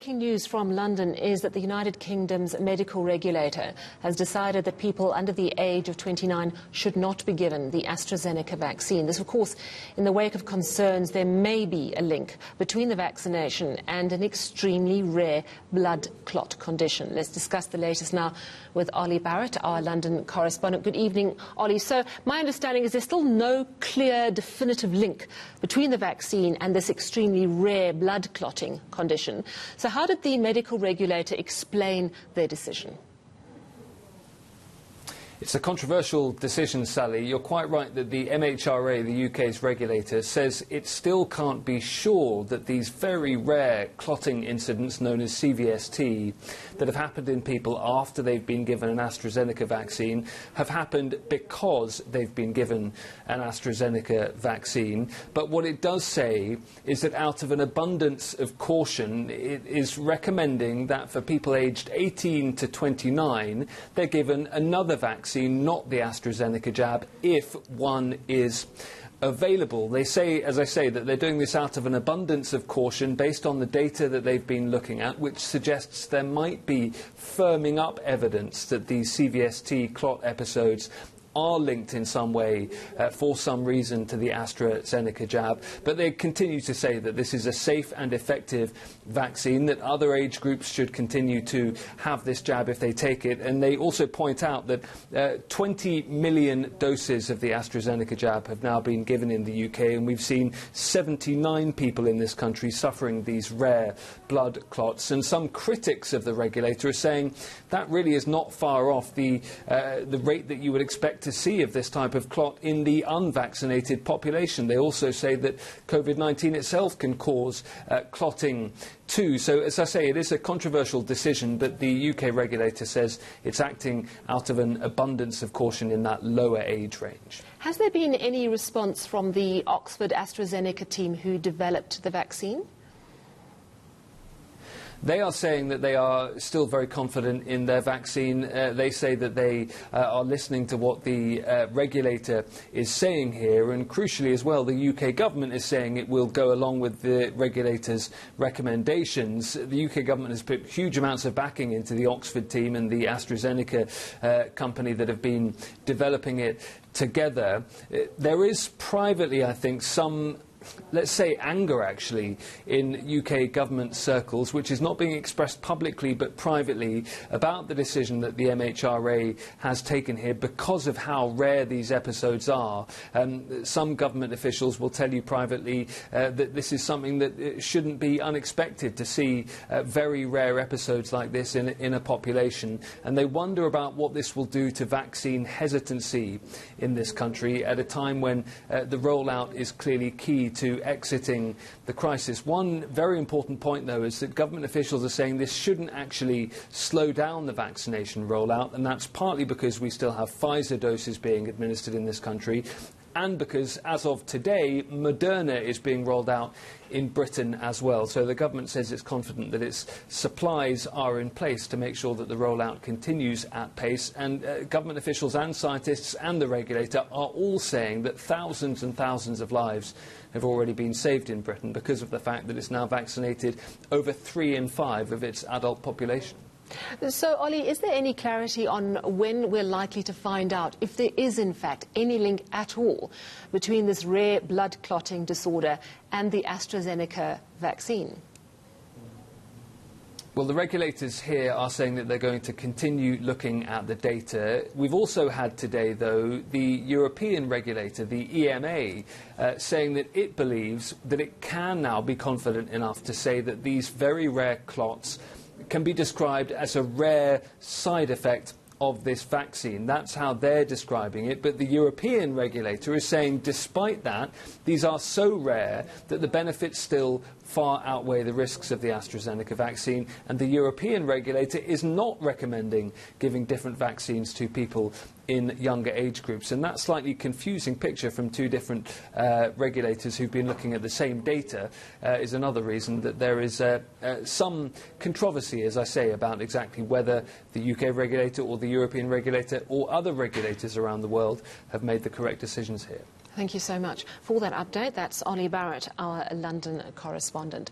Breaking news from London is that the United Kingdom's medical regulator has decided that people under the age of 29 should not be given the AstraZeneca vaccine. This, of course, in the wake of concerns there may be a link between the vaccination and an extremely rare blood clot condition. Let's discuss the latest now with Ollie Barrett, our London correspondent. Good evening, Ollie. So my understanding is there's still no clear, definitive link between the vaccine and this extremely rare blood clotting condition. So how did the medical regulator explain their decision? It's a controversial decision, Sally. You're quite right that the MHRA, the UK's regulator, says it still can't be sure that these very rare clotting incidents known as CVST that have happened in people after they've been given an AstraZeneca vaccine have happened because they've been given an AstraZeneca vaccine. But what it does say is that out of an abundance of caution, it is recommending that for people aged 18 to 29, they're given another vaccine, not the AstraZeneca jab, if one is available. They say, as I say, that they're doing this out of an abundance of caution based on the data that they've been looking at, which suggests there might be firming up evidence that these CVST clot episodes are linked in some way for some reason to the AstraZeneca jab. But they continue to say that this is a safe and effective vaccine, that other age groups should continue to have this jab if they take it. And they also point out that 20 million doses of the AstraZeneca jab have now been given in the UK, and we've seen 79 people in this country suffering these rare blood clots. And some critics of the regulator are saying that really is not far off the rate that you would expect to see of this type of clot in the unvaccinated population. They also say that COVID-19 itself can cause clotting too. So, as I say, it is a controversial decision, but the UK regulator says it's acting out of an abundance of caution in that lower age range. Has there been any response from the Oxford AstraZeneca team who developed the vaccine? They are saying that they are still very confident in their vaccine. They say that they are listening to what the regulator is saying here, and crucially as well, the UK government is saying it will go along with the regulator's recommendations. The UK government has put huge amounts of backing into the Oxford team and the AstraZeneca company that have been developing it together. There is privately, I think, some, let's say, anger actually in UK government circles, which is not being expressed publicly but privately, about the decision that the MHRA has taken here because of how rare these episodes are. Some government officials will tell you privately that this is something that shouldn't be unexpected to see very rare episodes like this in a population, and they wonder about what this will do to vaccine hesitancy in this country at a time when the rollout is clearly key to exiting the crisis. One very important point, though, is that government officials are saying this shouldn't actually slow down the vaccination rollout, and that's partly because we still have Pfizer doses being administered in this country, and because, as of today, Moderna is being rolled out in Britain as well. So the government says it's confident that its supplies are in place to make sure that the rollout continues at pace. And government officials and scientists and the regulator are all saying that thousands and thousands of lives have already been saved in Britain because of the fact that it's now vaccinated over 3 in 5 of its adult population. So, Ollie, is there any clarity on when we're likely to find out if there is, in fact, any link at all between this rare blood clotting disorder and the AstraZeneca vaccine? Well, the regulators here are saying that they're going to continue looking at the data. We've also had today, though, the European regulator, the EMA, saying that it believes that it can now be confident enough to say that these very rare clots can be described as a rare side effect of this vaccine. That's how they're describing it. But the European regulator is saying, despite that, these are so rare that the benefits still far outweigh the risks of the AstraZeneca vaccine, and the European regulator is not recommending giving different vaccines to people in younger age groups. And that slightly confusing picture from two different regulators who've been looking at the same data is another reason that there is some controversy, as I say, about exactly whether the UK regulator or the European regulator or other regulators around the world have made the correct decisions here. Thank you so much for that update. That's Ollie Barrett, our London correspondent.